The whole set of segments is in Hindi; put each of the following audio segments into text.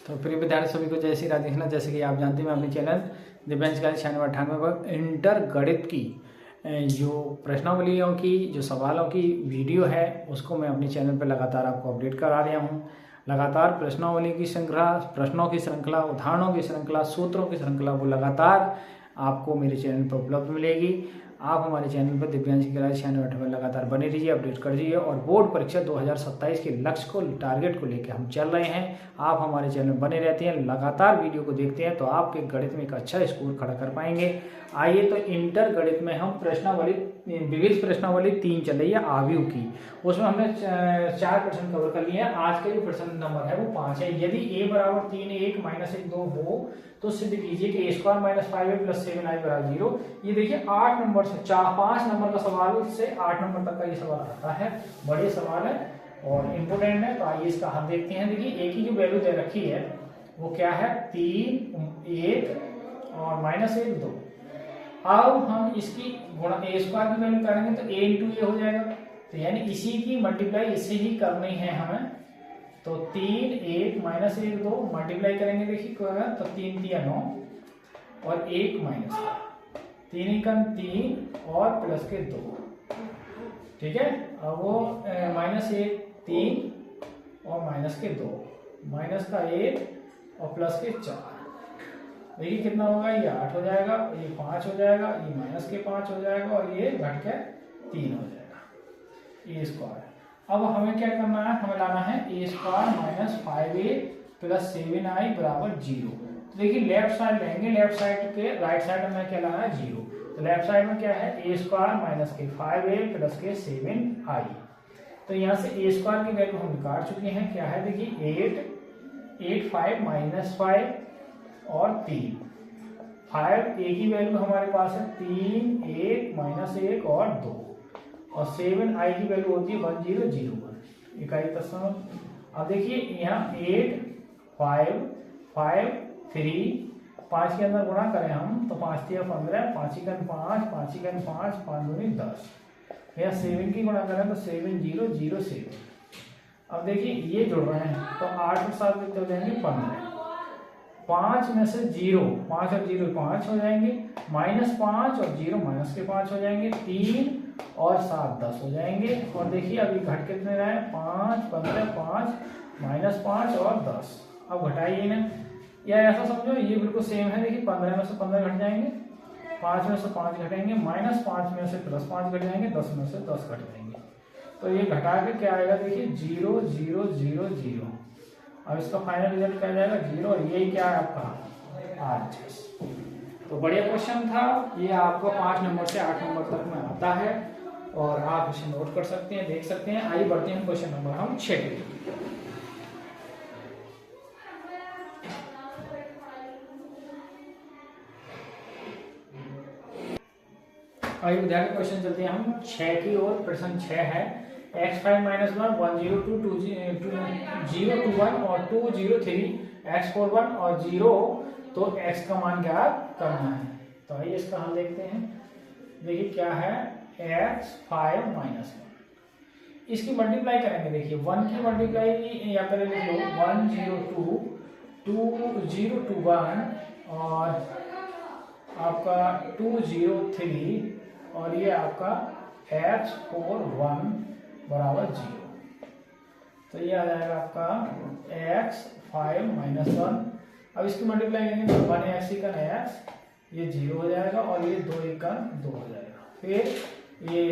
तो प्रिय विद्यार्थी सभी को जय श्री राधे कृष्णा। जैसे कि आप जानते हैं, मैं अपने चैनल दिव्यांश का 9698 पर इंटर गणित की जो प्रश्नावलियों की जो सवालों की वीडियो है उसको मैं अपने चैनल पर लगातार आपको अपडेट करा रहा हूँ। लगातार प्रश्नावली की श्रृंखला, प्रश्नों की श्रृंखला, उदाहरणों की श्रृंखला, सूत्रों की श्रृंखला वो लगातार आपको मेरे चैनल पर उपलब्ध मिलेगी। आप हमारे चैनल पर दिव्यांश की क्लास 9698 लगातार बने रहिए, अपडेट कर दीजिए। और बोर्ड परीक्षा 2027 के लक्ष्य को, टारगेट को लेकर हम चल रहे हैं। आप हमारे चैनल में बने रहते हैं, लगातार वीडियो को देखते हैं तो आपके गणित में एक अच्छा स्कोर खड़ा कर पाएंगे। आइए तो इंटर गणित में हम प्रश्नावली, विविध प्रश्नावली 3 चल रही है आव्यूह की, उसमें हमने 4 प्रश्न कवर कर लिए हैं। आज का जो प्रश्न नंबर है वो 5 है। यदि a बराबर 3 1 माइनस 1 2 हो तो सिद्ध कीजिए कि a square minus 5a plus 7i बराबर 0। ये देखिए 8 नंबर से 5 नंबर का सवाल से 8 नंबर तक का ये सवाल आता है। बड़े सवाल है और इम्पोर्टेंट है, तो आइए इसका हल देखते हैं। देखिए a की जो वैल्यू दे रखी है वो क्या है, 3 1 और माइनस 1 2। अब हम इसकी गुणा a स्क्वायर की वैल्यू करेंगे तो a इंटू ए हो जाएगा, तो यानी इसी की मल्टीप्लाई इससे ही करनी है हमें। तो 3 1 माइनस 1 2 मल्टीप्लाई करेंगे, देखिए क्या होगा, तो 3 3 9 और 1 माइनस 3 1 3 और प्लस के 2। ठीक है, अब वो माइनस 1 3 और माइनस के 2, माइनस का 1 और प्लस के 4। देखिए कितना होगा, ये 8 हो जाएगा, ये 5 हो जाएगा, ये माइनस के 5 हो जाएगा और ये घट के 3 हो जाएगा, ए स्क्वायर। अब हमें क्या करना है, हमें लाना है ए square minus 5a plus 7i बराबर 0। तो देखिए लेफ्ट साइड लेंगे, लेफ्ट साइड के राइट साइड में क्या लाना है, 0। तो लेफ्ट साइड में क्या है, ए स्क्वायर माइनस के 5a प्लस के 7i। तो यहाँ से ए स्क्वायर की वैल्यू हम निकाल चुके हैं, क्या है देखिए 8 5 माइनस 5 और 3। 5 ए की वैल्यू हमारे पास है 3 1 माइनस 1 और 2, और 7i की वैल्यू होती है 1 0 0 1 इकाई दशमलव। अब देखिए यहाँ 8 5 5 3 5 के अंदर गुणा करें हम तो 5 3 15, 5 1 5 5 1 5 5 2 10। यहाँ 7 की गुणा करें तो 7 0 0 7। अब देखिए ये जुड़ रहे हैं तो 8 और 7 कितने हो जाएंगे, 15। 5 में से 0, 5 और 0 5 हो जाएंगे, माइनस 5 और 0 माइनस के 5 हो जाएंगे, 3 और 7 10 हो जाएंगे। और देखिए अभी घट कितने रहे, 5 15 5 माइनस 5 और 10। अब घटाइए ना, या ऐसा समझो ये बिल्कुल सेम है। देखिए 15 में से 15 घट जाएंगे, 5 में से 5 घटेंगे, माइनस 5 में से प्लस 5 घट जाएंगे, 10 में से 10 घट जाएंगे। तो ये घटा के क्या आएगा, देखिए 0 0 0 0। अब इसका फाइनल रिजल्ट क्या जाएगा, 0। और यही क्या है आपका RHS। तो बढ़िया क्वेश्चन था ये, आपको 5 नंबर से 8 नंबर तक में आता है और आप इसे नोट कर सकते हैं, देख सकते हैं। आइए बढ़ते हैं क्वेश्चन नंबर हम 6 के लिए। आइए विद्यार्थी क्वेश्चन चलते हैं हम 6 की ओर। प्रश्न 6 है, x5 माइनस 1 1 0 2 2 0 2 1 और 2 0 3 x4 1 और 0। तो x का मान ज्ञात करना है। तो आइए इसका हम देखते हैं। देखिए क्या है, x5 माइनस 1, इसकी मल्टीप्लाई करेंगे। देखिए 1 की मल्टीप्लाई या पहले लिख लो 1 0 2 2 0 2 1 और आपका 2 0 3 और ये आपका x4 1 बराबर 0। तो ये आ जाएगा आपका x5 माइनस 1। अब इसकी मल्टीप्लाई करेंगे तो 1x का x, ये 0 हो जाएगा और ये 2 1 2 हो जाएगा, फिर ये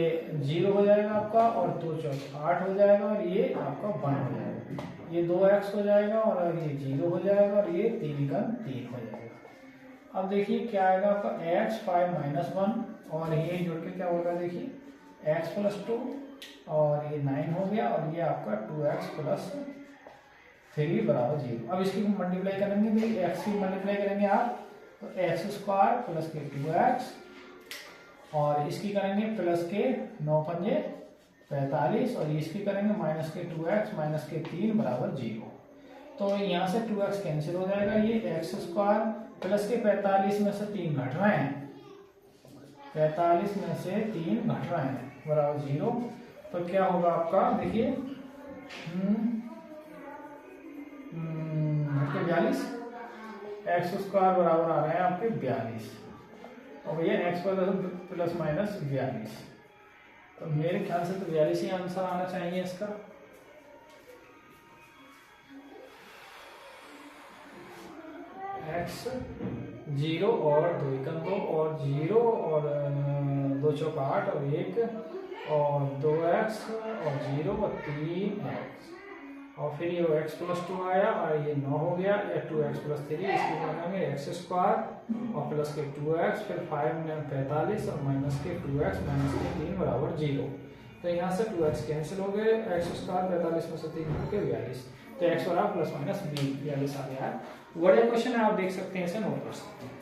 0 हो जाएगा आपका और 2 4 8 हो जाएगा और ये आपका 1 हो जाएगा, ये 2x हो जाएगा और ये 0 हो जाएगा और ये 3 3 हो जाएगा। अब देखिए क्या आएगा आपका x5 माइनस 1 और ये जुड़ के क्या होगा, देखिए x प्लस 2 और ये 9 हो गया और ये आपका 2x प्लस 3 बराबर 0। अब इसकी मल्टीप्लाई करेंगे, देखिए x की मल्टीप्लाई करेंगे आप तो x स्क्वायर प्लस के 2x और इसकी करेंगे प्लस के 9 पंजे 45 और इसकी करेंगे माइनस के 2x माइनस के 3 बराबर 0। तो यहाँ से 2x कैंसिल हो जाएगा, ये x स्क्वायर प्लस के 45 में से 3 घट रहे हैं, 45 में से 3 घट रहे हैं बराबर 0। तो क्या होगा आपका, देखिए 42, एक्स स्क्वायर बराबर आ रहे हैं आपके 42 और भैया एक्स प्लस माइनस 42, तो मेरे ख्याल से तो 42 ही आंसर आना चाहिए इसका। एक्स 0 और 2 एकम 2 और 0 और 2 चौक 8 और 1 और 2x और 0 और 3x और फिर ये x प्लस 2 आया और ये 9 हो गया, या 2x प्लस 3 इसकी बनाएंगे एक्स स्क्वायर और प्लस के 2x फिर 5 में 45 और माइनस के 2x माइनस के 3 बराबर 0। तो यहाँ से 2x कैंसिल हो गए, एक्स स्क्वायर 45 में से 3 होकर 42, तो x बराबर प्लस माइनस 42 आ गया है। बड़े क्वेश्चन है, आप देख सकते हैं, इसे नोट कर सकते हैं।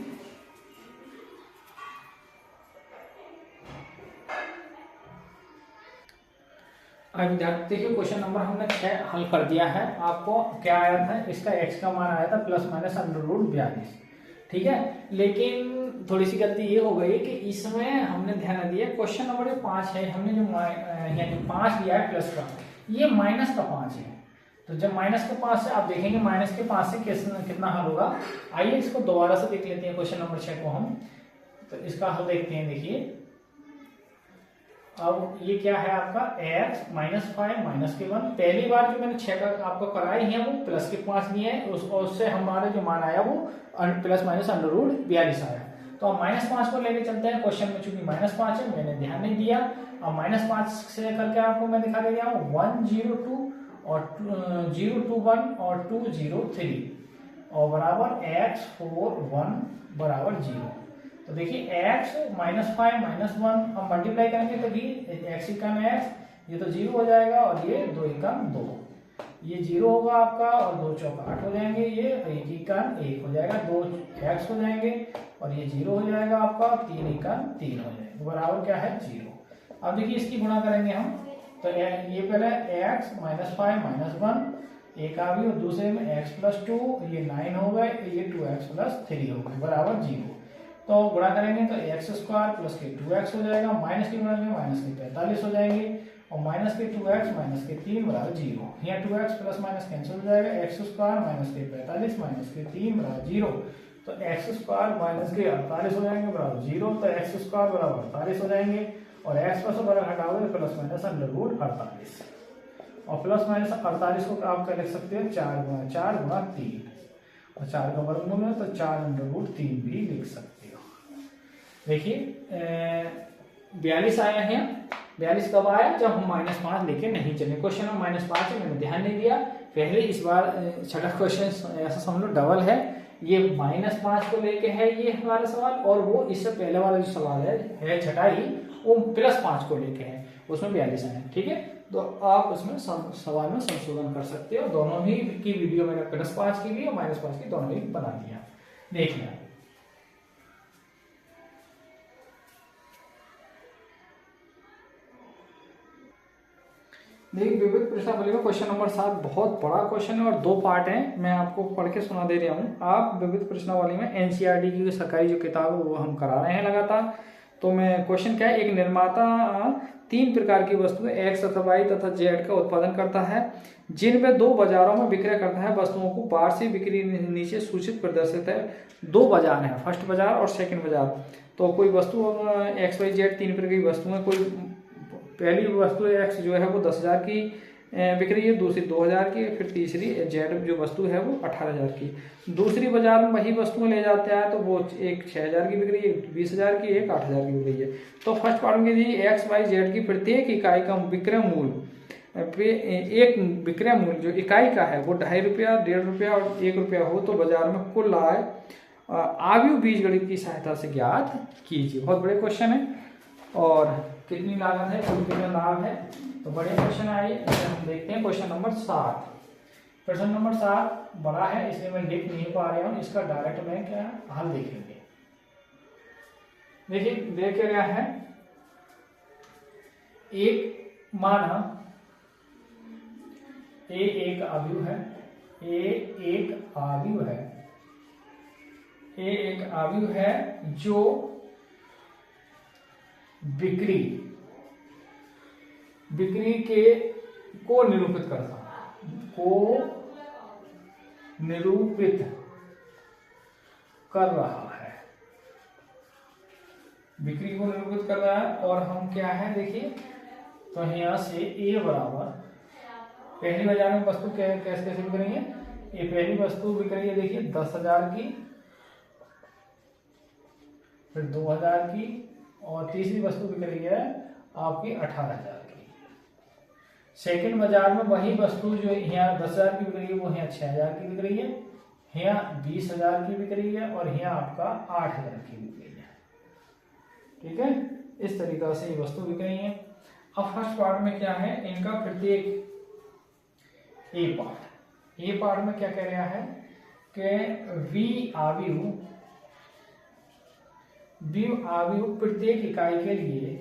अब देखिए क्वेश्चन नंबर हमने 6 हल कर दिया है। आपको क्या आया था, इसका x का मान आया था प्लस माइनस √42, ठीक है। लेकिन थोड़ी सी गलती ये हो गई कि इसमें हमने ध्यान दिया क्वेश्चन नंबर 5 है, हमने जो 5 लिया है प्लस का, ये माइनस का 5 है। तो जब माइनस के 5 से आप देखेंगे माइनस के 5 से कितना हल होगा। आइए इसको दोबारा से देख लेते हैं क्वेश्चन नंबर 6 को हम। तो इसका हल देखते हैं। देखिए अब ये क्या है आपका x -5 माइनस के 1। पहली बार जो मैंने 6 का आपको कराई है वो प्लस के 5 लिए है, उससे हमारा जो मान आया वो प्लस माइनस √42 आया। तो हम -5 को लेके चलते हैं। क्वेश्चन में चूंकि -5 है मैंने ध्यान नहीं दिया। अब -5 से करके आपको मैं दिखा दे रहा हूँ 102 और 021 और 203 और बराबर x41 बराबर 0। तो देखिए x -5 -1 हम मल्टीप्लाई करेंगे तो भी x एकम x, ये तो 0 हो जाएगा और ये 2 एकम 2, ये 0 होगा आपका और 2 चौक 8 हो जाएंगे, ये 1 एकम 1 हो जाएगा, 2 x हो जाएंगे और ये 0 हो जाएगा आपका, 3 एकम 3 हो जाएगा, बराबर क्या है 0। अब देखिए इसकी गुणा करेंगे हम, तो ये पहले x -5 -1 एक आ गई और दूसरे में x + 2 ये 9 हो गए, ये 2x + 3 हो गए बराबर 0। तो गुणा करेंगे तो x² प्लस के 2x हो जाएगा, माइनस की गुणा में माइनस के 45 हो जाएंगे और माइनस के 2x माइनस के 3 बराबर 0। यहाँ 2x प्लस माइनस कैंसिल हो जाएगा, x² माइनस के 45 माइनस के 3 बराबर 0। तो x² माइनस के 48 हो जाएंगे बराबर 0। तो x² बराबर 48 हो जाएंगे और x प्लस बराबर हटाओगे प्लस माइनस √48 और प्लस माइनस 48 को आप क्या लिख सकते हो 4 गुणा 3 और 4 का वर्गमूल है तो 4√3 भी लिख सकते हो। देखिए 42 आया है। 42 कब आया, जब हम -5 लेके नहीं चले। क्वेश्चन में -5 है, मैंने ध्यान नहीं दिया पहले। इस बार छठा क्वेश्चन ऐसा समझ लो डबल है, ये -5 को लेके है ये हमारा सवाल, और वो इससे पहले वाला जो सवाल है छठा ही, वो +5 को लेके है, उसमें 42 आया, ठीक है। तो आप उसमें सवाल में संशोधन कर सकते हो। दोनों ही की वीडियो मैंने +5 की भी और -5 की दोनों ही बना दिया, देख लिया। देखिए विविध प्रश्नावली में क्वेश्चन नंबर 7 बहुत बड़ा क्वेश्चन है और 2 पार्ट हैं, मैं आपको पढ़ के सुना दे रहा हूँ। आप विविध प्रश्नावली में एनसीईआरटी की सरकारी जो किताब है वो हम करा रहे हैं लगातार। तो मैं क्वेश्चन क्या है, एक निर्माता 3 प्रकार की वस्तुएं x तथा y तथा z का उत्पादन करता है, जिनमें 2 बाजारों में विक्रय करता है। वस्तुओं को वार्षिक बिक्री नीचे सूचित प्रदर्शित है। 2 बाजार हैं, फर्स्ट बाजार और सेकंड बाजार। तो कोई वस्तु x y z 3 प्रकार की वस्तुएं, कोई पहली वस्तु x जो है वो 10,000 की बिक्री है, दूसरी 2,000 की, फिर तीसरी z जो वस्तु है वो 18,000 की। दूसरी बाजार में वही वस्तुएं ले जाते हैं तो वो एक 6,000 की बिक्री, एक 20,000 की, एक 8,000 की बिक्री है। तो फर्स्ट पार्ट में दी x y z की प्रत्येक इकाई का विक्रय मूल्य, एक विक्रय मूल्य जो इकाई का है वो 2.5 रुपया, 1.5 रुपया और 1 रुपया हो तो बाजार में कुल आय आव्यूह बीजगणित की सहायता से ज्ञात कीजिए। बहुत बड़े क्वेश्चन है और कितनी लागत है, कितना लाभ है, तो बड़े क्वेश्चन आइए हम देखते हैं। क्वेश्चन नंबर 7, प्रश्न नंबर 7 बड़ा है इसलिए मैं लिख नहीं पा रहा हूँ, इसका डायरेक्ट मैं क्या हल देखेंगे। देखिए देख क्या है, एक माना ए एक आव्यूह है, ए एक आव्यूह है, ए एक आव्यूह है जो बिक्री के को निरूपित करता है, को निरूपित कर रहा है, बिक्री को निरूपित कर रहा है। और हम क्या है देखिए, तो यहाँ से ए बराबर पहली बाजार में वस्तु कैसे कैसे बिक रही है, ये पहली वस्तु बिक रही है देखिए 10,000 की, फिर 2,000 की, और तीसरी वस्तु बिक रही है आपकी 18,000 की। सेकंड बाजार में वही वस्तु जो यहाँ 10,000 की बिक रही है वो यहाँ 6,000 की बिक रही है, यहाँ 20,000 की बिक रही है, और यहाँ आपका 8,000 की बिक रही है। ठीक है, इस तरीका से ये वस्तु बिक रही है। अब फर्स्ट पार्ट में क्या है, इनका प्रत्येक ए पार्ट में क्या कह रहा है कि वी आव्यूह प्रत्येक इकाई के लिए,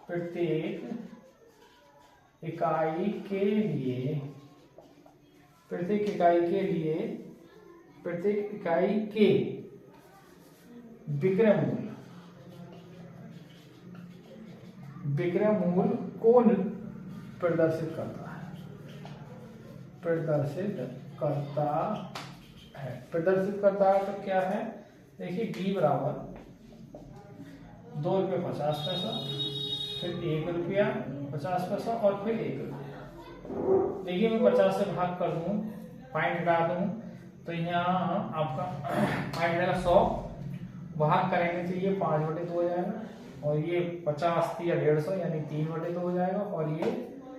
प्रत्येक इकाई के विक्रय मूल्य को प्रदर्शित करता है। प्रदर्शित करता है तो क्या है देखिए, बी बराबर 2 रुपये 50 पैसा, फिर 1 रुपया 50 पैसा, और फिर 1 रुपया। देखिए मैं 50 से भाग कर दूं, पॉइंट हटा दूं, तो यहाँ आपका पॉइंट रहेगा 100, भाग करेंगे तो ये 5/2 हो जाएगा, और ये 50 या 150 यानी 3/2 हो जाएगा, और ये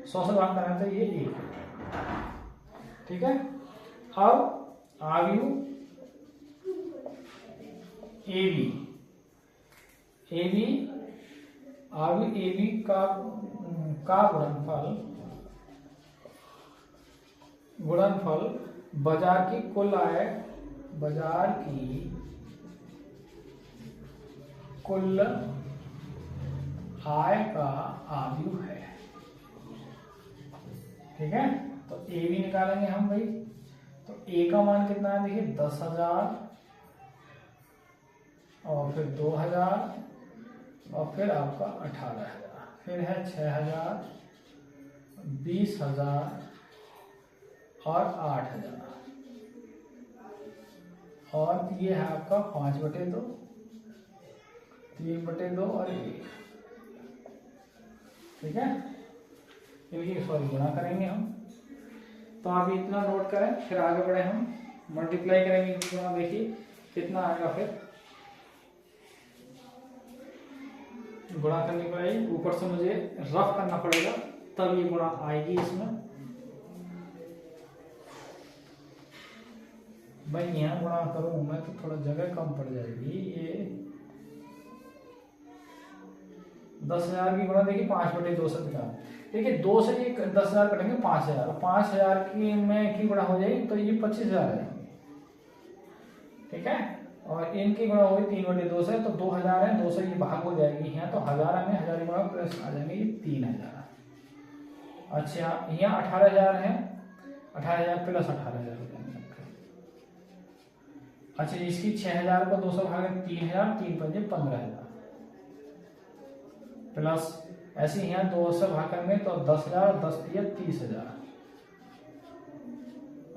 100 से भाग कराएं तो ये 1। ठीक है, अब आव्यूह एबी का गुणनफल बाजार की कुल आय का आव्यूह है। ठीक है, तो ए भी निकालेंगे हम भाई, तो ए का मान कितना है देखिए 10,000, और फिर 2,000, और फिर आपका 18,000, फिर है 6,000, 20,000 और 8,000, और ये है आपका 5/2, 3/2 और 1। ठीक है, इनकी सॉरी गुणा करेंगे हम, तो आप इतना नोट करें, फिर आगे बढ़े हम मल्टीप्लाई करेंगे। देखिए कितना आएगा, फिर गुणा करनी पड़ेगी, ऊपर से मुझे रफ करना पड़ेगा तब ये गुणा आएगी इसमें। भाई यहाँ गुणा करूँ मैं तो थोड़ा जगह कम पड़ जाएगी। ये 10,000 की गुणा देखिए 5/2 से निकाल, देखिए 2 से ये 10,000 कटेंगे 5,000, 5,000 की में की गुणा हो जाएगी तो ये 25,000 है। ठीक है, और इनकी गुणा होगी 3/2 से, तो 2,000 है, 2 से ये भाग हो जाएगी यहाँ, तो 1,000 में 1,000 गुणा प्लस आ जाएंगे ये 3,000। अच्छा यहाँ 18,000 है, 18,000 प्लस 18,000 हो जाएंगे। अच्छा इसकी 6,000 को 200 भागे 3,000, 3×5 15,000, प्लस ऐसे यहाँ 2 से भाग करेंगे तो 10,000, 10×3 30,000।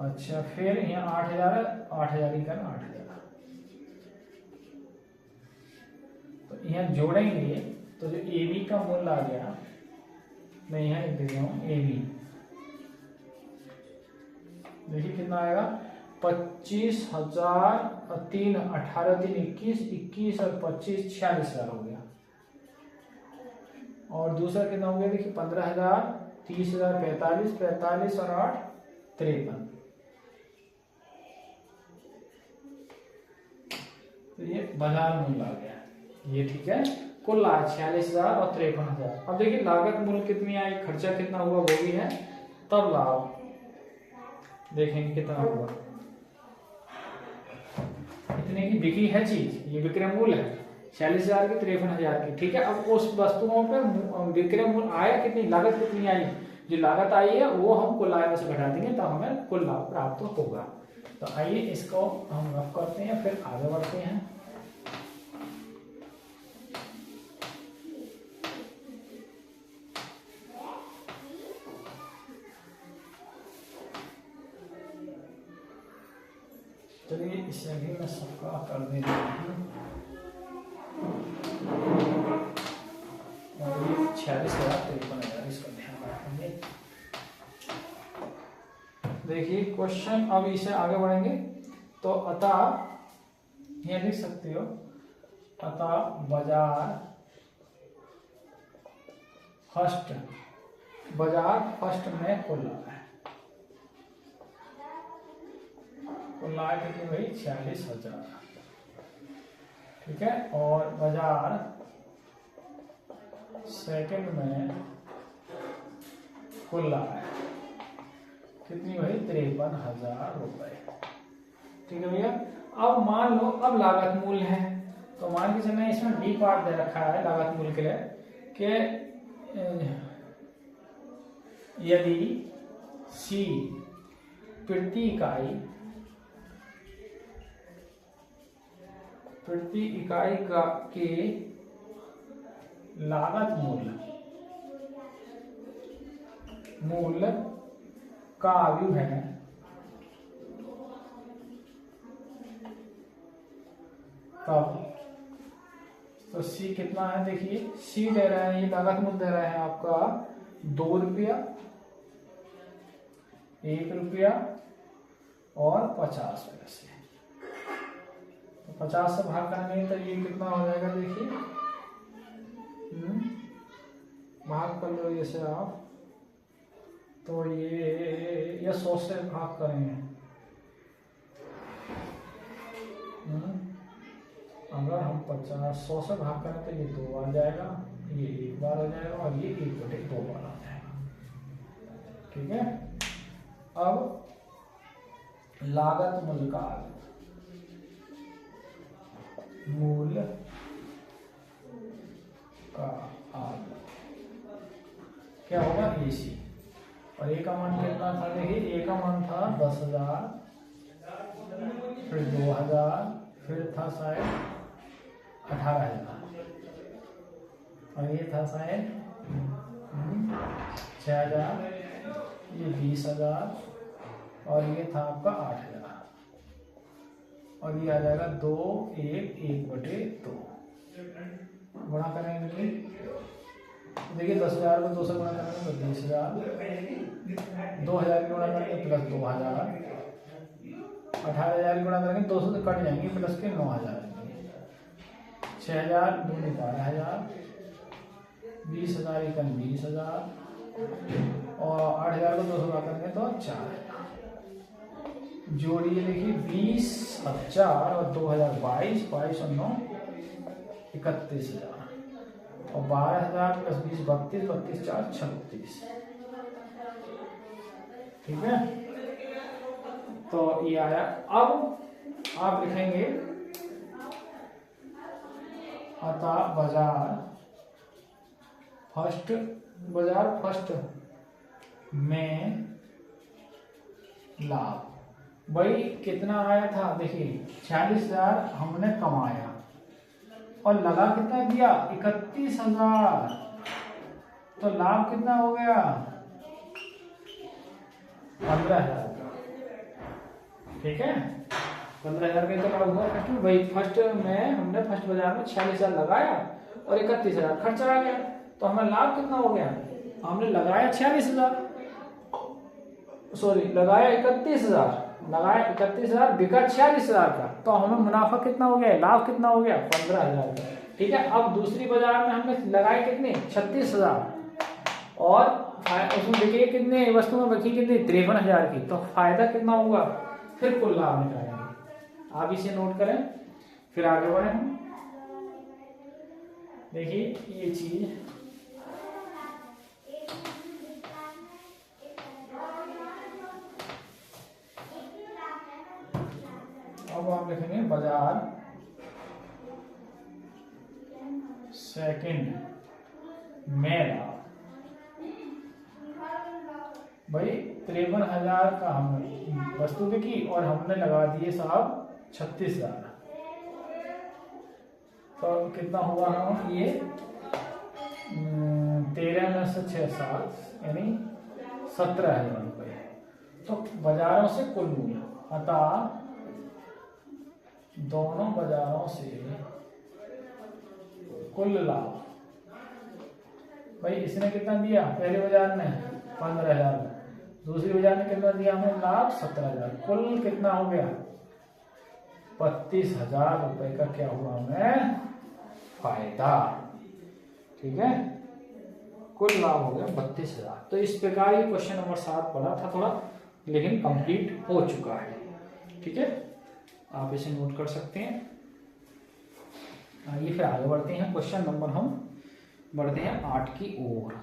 अच्छा फिर यहाँ 8,000 है, 8,000 ही करना 8,000, तो यहाँ जोड़ेंगे तो जो ए बी का मूल्य आ गया, मैं यहाँ लिख दे रहा हूँ ए बी, देखिए कितना आएगा 25,000, 3 18 3 21, 21 और 25 46,000 हो गया। और दूसरा कितना हो गया देखिए 15,000, 30,000 45, 45 और 8 53, तो ये बाजार मूल्य आ गया ये। ठीक है, कुल लाभ 46,000 और 53,000। अब देखिए लागत मूल्य कितनी आई, खर्चा कितना हुआ वो भी है, तब लाभ देखेंगे कितना हुआ। इतने की बिकी है चीज, ये विक्रय मूल्य है 46,000 की, 53,000 की। ठीक है, अब उस वस्तुओं पर विक्रय मूल्य आया कितनी, लागत कितनी आई, जो लागत आई है वो हम कुल आय में से घटा देंगे तो हमें कुल लाभ प्राप्त होगा। तो आइए इसको हम रफ करते हैं, फिर आगे बढ़ते हैं। चलिए इसे भी मैं सबका कर देता हूँ। और ये 46,53 इसका ध्यान रखेंगे। देखिए क्वेश्चन, अब इसे आगे बढ़ेंगे तो अतः ये लिख सकते हो, अतः बाजार फर्स्ट में खुला है। खुला है कितनी भाई? 46,000। ठीक है। और बाजार सेकंड में खुला है कितनी भाई? 53,000 रुपए। ठीक है भैया। अब मान लो अब लागत मूल्य है, तो मान के चलना इसमें बी पार्ट दे रखा है लागत मूल्य के लिए कि यदि सी प्रति इकाई का के लागत मूल्य का अव्यय है तब तो सी कितना है? देखिए सी दे रहा है, ये लागत मूल्य दे रहा है आपका 2 रुपया, 1 रुपया और 50 पैसे। तो 50 से भाग करेंगे तो ये कितना हो जाएगा? देखिए भाग कर लो जैसे आप, तो ये 100 से भाग करेंगे। अगर हम 100 से भाग करें तो ये 2 बार जाएगा, ये 1 बार हो जाएगा और ये 1/2 बार आ जाएगा। ठीक है। अब लागत मूल्य का क्या होगा? AC। और ए का मान कितना था? देखिए ए का मान था 10,000, फिर 2,000, फिर था शायद 18,000 और ये था शायद 6,000, ये 20,000 और ये था आपका 8,000 और ये आ जाएगा 2, 1, 1/2 गुणा करेंगे। देखिए 10,000 को 2 से गुणा करेंगे तो 20,000, 2,000 की गुणा करेंगे प्लस 2,000, 18,000 की गुणा करेंगे 200 से कट जाएंगे प्लस के 9,000, 6,000 दूनी 12,000, 20,000 एकम 20,000 और 8,000 को 200 गुणा करेंगे तो 4,000। जोड़िए देखिए 20,000 और 2,000 22 और 9 31,000 और 12,000 प्लस 20 32 32 4 36। ठीक है। तो ये आया। अब आप लिखेंगे अतः बाजार फर्स्ट में लाभ। भाई कितना आया था? देखिए 46,000 हमने कमाया और लगा कितना दिया? 31,000। तो लाभ कितना हो गया? 15,000 का। ठीक है। 15,000 का तो लाभ हुआ फर्स्ट में। भाई फर्स्ट बाजार में 46,000 लगाया और 31,000 खर्चा आ गया, तो हमें लाभ कितना हो गया? हमने लगाया 46,000, सॉरी लगाया 31,000, बिका 46,000 का, तो हमें मुनाफा कितना हो गया? लाभ कितना हो गया? 15,000 का। ठीक है। अब दूसरी बाजार में हमने लगाए कितने? 36,000 और उसमें बिके कितने? वस्तु में बिकी कितनी? 53,000 की। तो फायदा कितना होगा? फिर कुल लाभ निकालेंगे। आप इसे नोट करें, फिर आगे बढ़े हम। देखिए ये चीज अब आप लिखेंगे बाजार सेकंड में लाभ। भाई 53,000 का हमने वस्तु बिकी और हमने लगा दिए साहब 36,000, तो कितना हुआ? हम ये 13 में से 6 7 यानी 17,000 रुपये। तो बाजारों से कुल मूल्य अतः दोनों बाजारों से कुल लाभ। भाई इसने कितना दिया, पहले बाजार ने 15,000, दूसरी बाजार ने कितना दिया हमें लाभ 17,000, कुल कितना हो गया 32,000 रुपए का क्या हुआ हमें फायदा। ठीक है, कुल लाभ हो गया 32,000। तो इस प्रकार ये क्वेश्चन नंबर 7 पढ़ा था थोड़ा, लेकिन कंप्लीट हो चुका है। ठीक है, आप इसे नोट कर सकते हैं। आइए फिर आगे बढ़ते हैं, क्वेश्चन नंबर हम बढ़ते हैं 8 की ओर।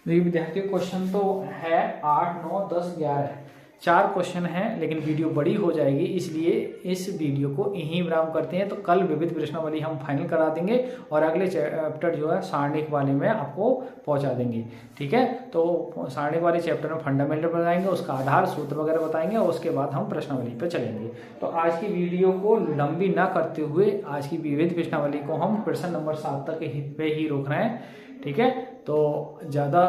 देखिए विद्यार्थियों, क्वेश्चन तो है 8, 9, 10, 11 4 क्वेश्चन हैं, लेकिन वीडियो बड़ी हो जाएगी, इसलिए इस वीडियो को यहीं विराम करते हैं। तो कल विविध प्रश्नावली हम फाइनल करा देंगे और अगले चैप्टर जो है सारणिक वाले में आपको पहुंचा देंगे। ठीक है, तो सारणिक वाले चैप्टर में फंडामेंटल बताएंगे, उसका आधार सूत्र वगैरह बताएंगे और उसके बाद हम प्रश्नावली पर चलेंगे। तो आज की वीडियो को लंबी ना करते हुए आज की विविध प्रश्नावली को हम प्रश्न नंबर 7 तक पे ही रोक रहे हैं। ठीक है, तो ज़्यादा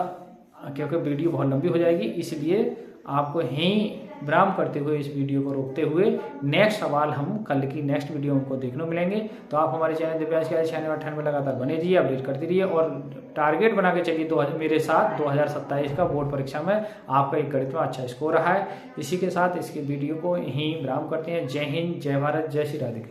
क्योंकि वीडियो बहुत लंबी हो जाएगी, इसलिए आपको यहीं विराम करते हुए इस वीडियो को रोकते हुए नेक्स्ट सवाल हम कल की नेक्स्ट वीडियो को देखने को मिलेंगे। तो आप हमारे चैनल दिव्यांश के 96 में लगातार बने रहिए, अपडेट करते रहिए और टारगेट बना के चलिए मेरे साथ 2027 का बोर्ड परीक्षा में आपका एक गणित में अच्छा स्कोर रहा है। इसी के साथ इसके वीडियो को यहीं विराम करते हैं। जय हिंद, जय भारत, जय श्री राधे।